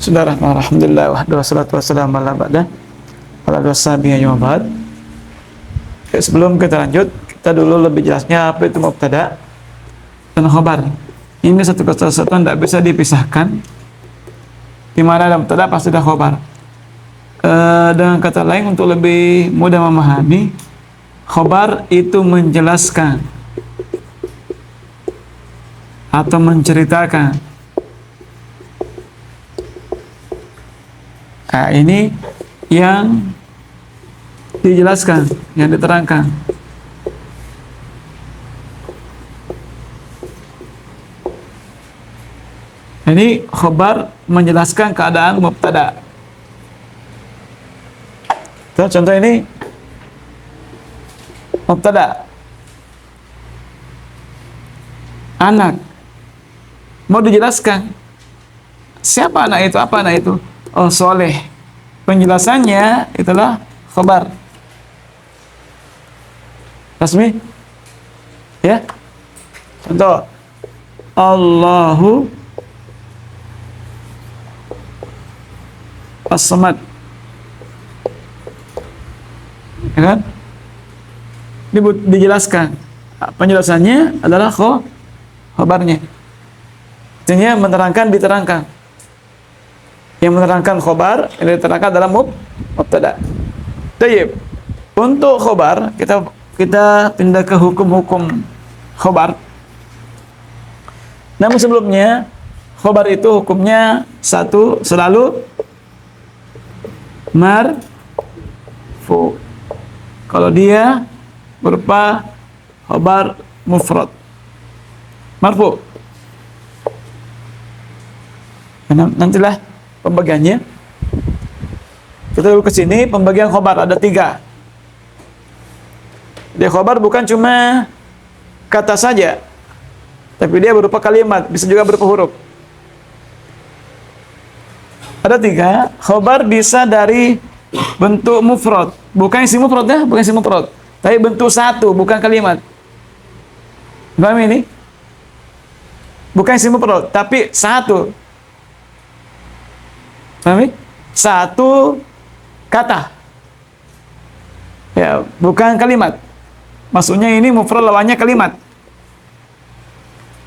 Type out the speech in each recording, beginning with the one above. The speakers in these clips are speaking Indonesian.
Saudara, alhamdulillah wassalatu wassalamu ala ba'da ala wassabihi wa ba'd. Sebelum kita lanjut, kita dulu lebih jelasnya apa itu mubtada dan khobar. Ini satu kesatuan tidak bisa dipisahkan. Di mana ada mubtada pasti ada khobar. Dengan kata lain, untuk lebih mudah memahami, khobar itu menjelaskan atau menceritakan. Nah, ini yang dijelaskan, yang diterangkan. Ini khobar menjelaskan keadaan mubtada. Contoh ini mubtada, anak. Mau dijelaskan siapa anak itu, apa anak itu? Oh, soleh. Penjelasannya itulah khobar. Rasmi? Ya. Contoh, Allahu as-samad. Ya kan? Dijelaskan. Penjelasannya adalah khobarnya. Artinya menerangkan, diterangkan. Yang menerangkan khobar, yang diterangkan dalam mubtada. Tayyib. Untuk khobar, kita pindah ke hukum-hukum khobar. Namun sebelumnya, khobar itu hukumnya satu, selalu marfu. Kalau dia berupa khobar mufrad, marfu. Nantilah pembagiannya. Kita dulu ke sini, pembagian khobar ada 3. Dia khobar bukan cuma kata saja, tapi dia berupa kalimat, bisa juga berupa huruf. Ada 3. Khobar bisa dari bentuk mufrad, bukan isi mufrad ya, bukan isi mufrad, tapi bentuk satu, bukan kalimat. Paham ini? Bukan isi mufrad, tapi satu. Paham? Satu kata. Ya, bukan kalimat. Maksudnya ini mufrad, lawannya kalimat.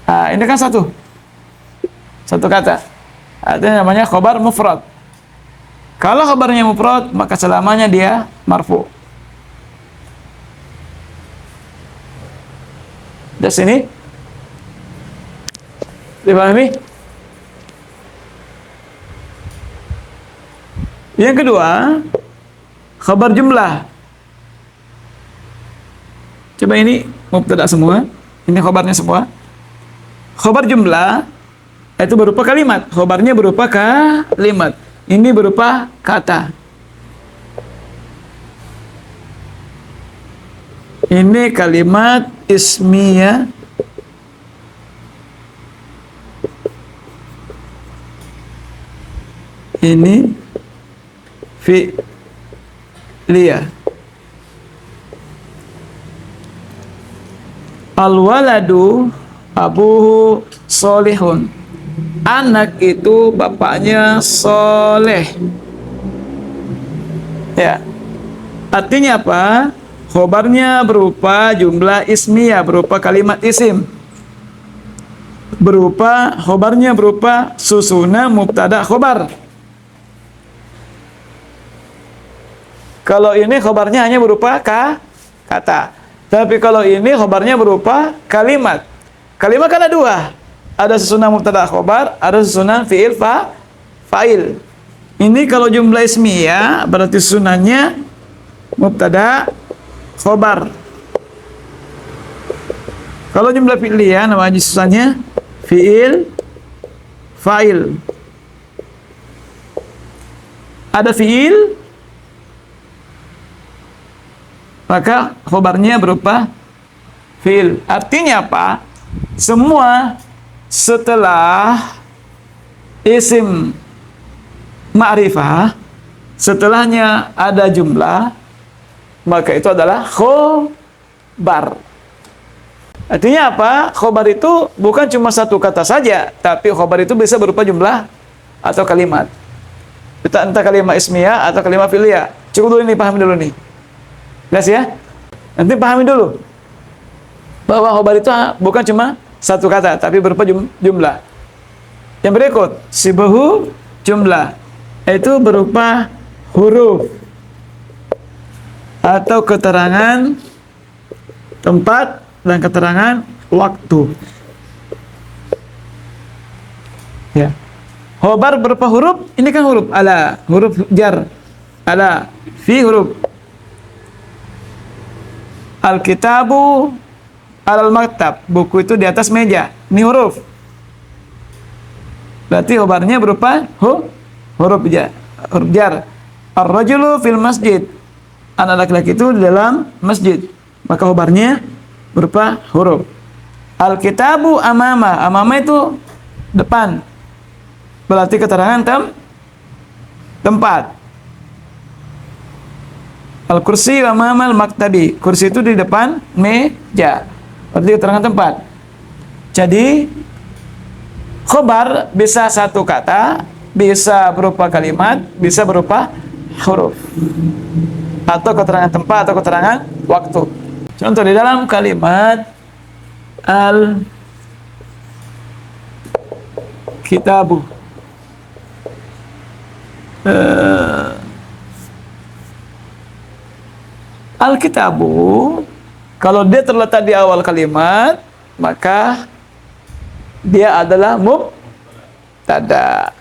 Nah, ini kan satu kata. Artinya namanya khobar mufrad. Kalau khobarnya mufrad, maka selamanya dia marfu. Dari sini dipahami? Yang kedua, khabar jumlah. Coba ini mubtada semua, ini khabarnya semua. Khabar jumlah itu berupa kalimat, khabarnya berupa kalimat. Ini berupa kata. Ini kalimat ismiyah. Ini fi'liyah. Al-waladu abuhu solihun. Anak itu bapaknya soleh. Ya. Artinya apa? Khobarnya berupa jumlah ismiyah, berupa kalimat isim. Khobarnya berupa susunan mubtada khobar. Kalau ini khobarnya hanya berupa kata. Tapi kalau ini khobarnya berupa kalimat. Kalimat kan ada 2. Ada susunan mubtada khobar, ada susunan fi'il fa'il. Ini kalau jumlah ismiyah berarti susunannya mubtada khobar. Kalau jumlah fi'liyah namanya susunannya fi'il fa'il. Ada fi'il, maka khobarnya berupa fi'il. Artinya apa? Semua setelah isim ma'rifah, setelahnya ada jumlah, maka itu adalah khobar. Artinya apa? Khobar itu bukan cuma satu kata saja, tapi khobar itu bisa berupa jumlah atau kalimat. Entah kalimat ismiyah atau kalimat fi'liyah. Cukup dulu ini, pahami dulu nih. Jelas ya? Nanti pahami dulu bahwa khobar itu bukan cuma satu kata, tapi berupa jumlah. Yang berikut, sibahu jumlah, itu berupa huruf atau keterangan tempat dan keterangan waktu. Ya. Khobar berupa huruf, ini kan huruf ala, huruf jar, ala, fi huruf. Alkitabu alal maktab, buku itu di atas meja, ini huruf. Berarti khobarnya berupa huruf jar. Ar-rajulu fil masjid, anak laki-laki itu di dalam masjid, maka khobarnya berupa huruf. Alkitabu amama, amama itu depan, berarti keterangan tempat. Al-kursi amamal maktabi, kursi itu di depan meja, berarti keterangan tempat. Jadi khobar bisa satu kata, bisa berupa kalimat, bisa berupa huruf, atau keterangan tempat atau keterangan waktu. Contoh di dalam kalimat al-kitabu, al-kitabu, kalau dia terletak di awal kalimat, maka dia adalah mubtada.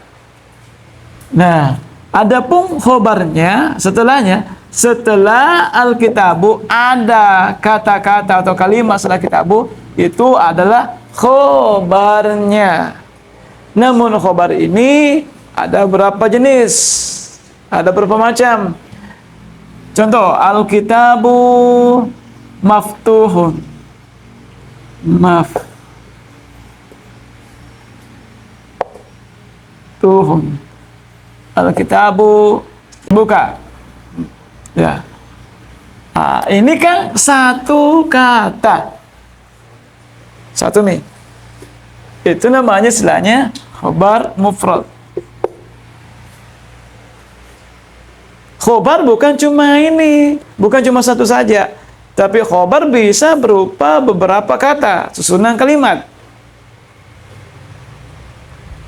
Nah, adapun khobarnya setelahnya, setelah al-kitabu ada kata-kata atau kalimat setelah kitabu, itu adalah khobarnya. Namun khobar ini ada berapa jenis? Ada berapa macam? Contoh, al-kitabu maftuhun. Maftuhun. Al-kitabu buka. Ya. Nah, ini kan satu kata. Satu nih. Itu namanya istilahnya khobar mufrad. Khobar bukan cuma ini, bukan cuma satu saja, tapi khobar bisa berupa beberapa kata, susunan kalimat.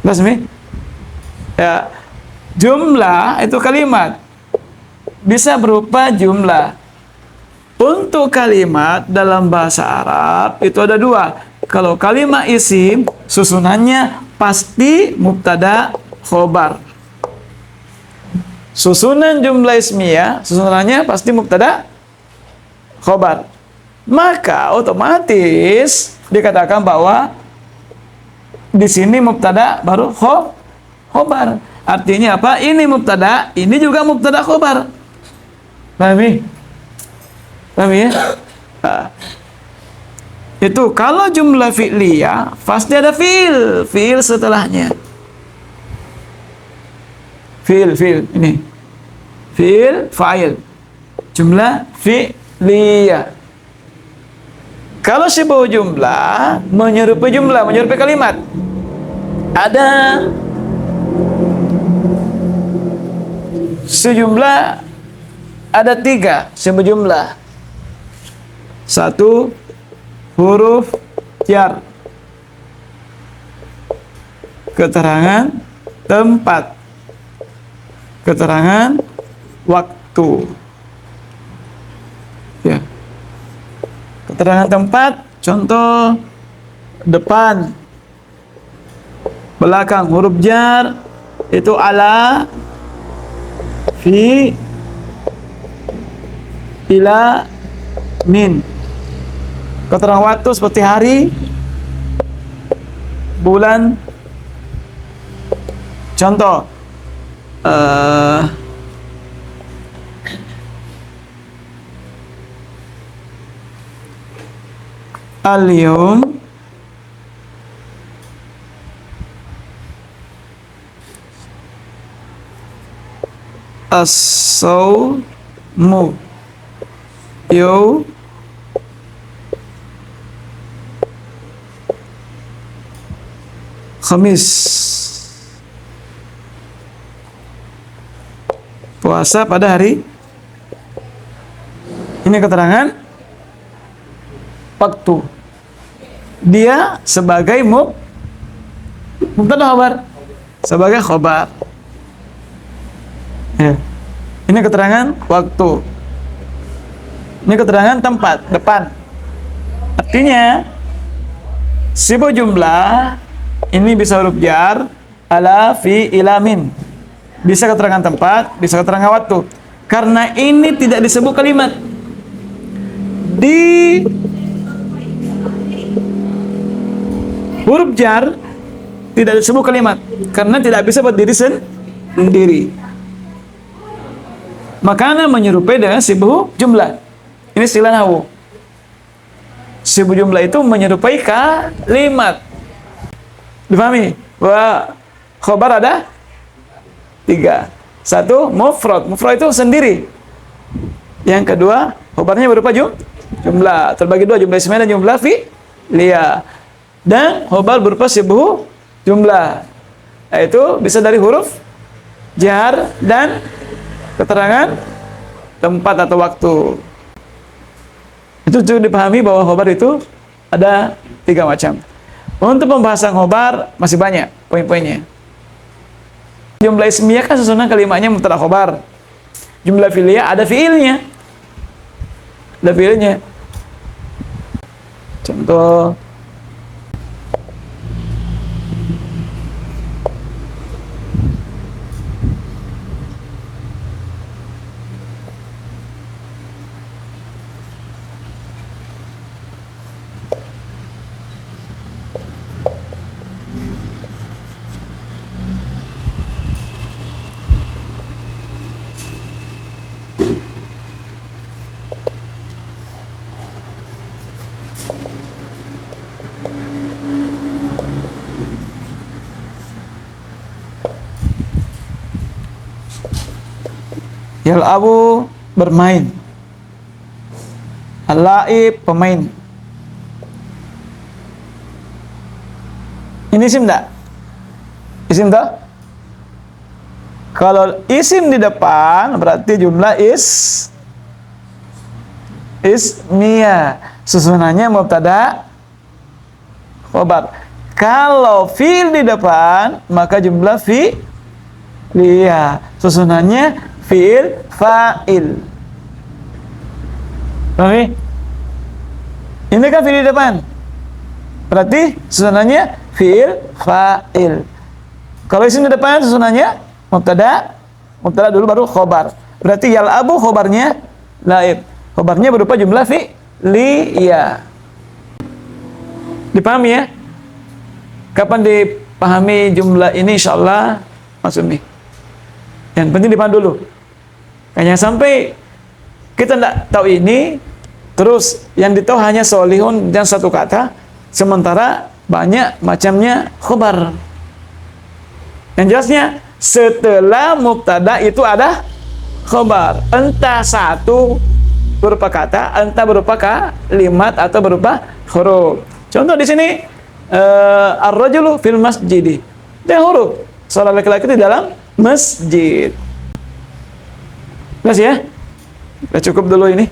Jelas nih? Ya, jumlah itu kalimat, bisa berupa jumlah. Untuk kalimat dalam bahasa Arab itu ada dua. Kalau kalimat isim, susunannya pasti mubtada khobar. Susunan jumlah ismiyah, susunannya pasti mubtada khobar. Maka otomatis dikatakan bahwa di sini mubtada baru khobar. Artinya apa? Ini mubtada, ini juga mubtada khobar. Pahami? Pahami ya? Nah, itu kalau jumlah fi'liyah pasti ada fi'il setelahnya. Fi'il ini. Fi'il, fa'il. Jumlah fi'liyah. Kalau sebuah jumlah menyerupai kalimat. Ada sejumlah, ada 3 sejumlah. 1 huruf jar, keterangan tempat, keterangan waktu. Ya. Keterangan tempat, contoh depan, belakang. Huruf jar itu ala, fi, ila, min. Keterangan waktu seperti hari, bulan. Contoh al-yawm as-sawmu yawm Khamis. puasa pada hari. Ini keterangan waktu. Dia sebagai mubtada khabar. Sebagai khabar. Ya. Ini keterangan waktu. Ini keterangan tempat, depan. Artinya sibuk jumlah ini bisa huruf jar, ala, fi, ila, min. Bisa keterangan tempat, bisa keterangan waktu. Karena ini tidak disebut kalimat. Di huruf jar tidak disebut kalimat karena tidak bisa berdiri sendiri. Makanya menyerupai dengan sibuk jumlah. Ini istilah nahwu. Sibuk jumlah itu menyerupai kalimat. Dipahami? Bahwa khobar ada 3. 1, mufrad. Mufrad itu sendiri. Yang kedua, khobarnya berupa jumlah. Terbagi 2, jumlah ismiyah dan jumlah fi'liyah. Dan khobar berupa sibuk jumlah. Yaitu bisa dari huruf jar dan keterangan tempat atau waktu. Itu cukup dipahami bahwa khobar itu ada 3 macam. Untuk pembahasan khobar masih banyak poin-poinnya. Jumlah ismiyah kan susunan kalimatnya mubtada khobar. Jumlah fi'liyah ada fi'ilnya. Ada fi'ilnya. Contoh yal'abu bermain. Al-la'ib pemain. Ini isim enggak? Isim tak? Kalau isim di depan berarti jumlah ismiyah. Susunannya mubtada khobar. Kalau fi'il di depan maka jumlah fi'liyah. Susunannya fi'il fa'il. Oke? Ini kan fi'il di depan. Berarti susunannya fi'il fa'il. Kalau isim di depan susunannya mubtada dulu baru khobar. Berarti yal'abu khobarnya laib. Khobarnya berupa jumlah fi'liyah. Dipahami ya? Kapan dipahami jumlah ini insyaallah Mas Umi. Yang penting dipahami dulu. Hanya sampai kita tidak tahu ini, terus yang ditahu hanya solihun dan satu kata, sementara banyak macamnya khobar. Yang jelasnya setelah mubtada itu ada khobar, entah satu berupa kata, entah berupa kalimat atau berupa huruf. Contoh di sini ar-rajulu fil masjid. Dia huruf. Seorang laki-laki di dalam masjid. Jelas ya? Kita cukup dulu ini.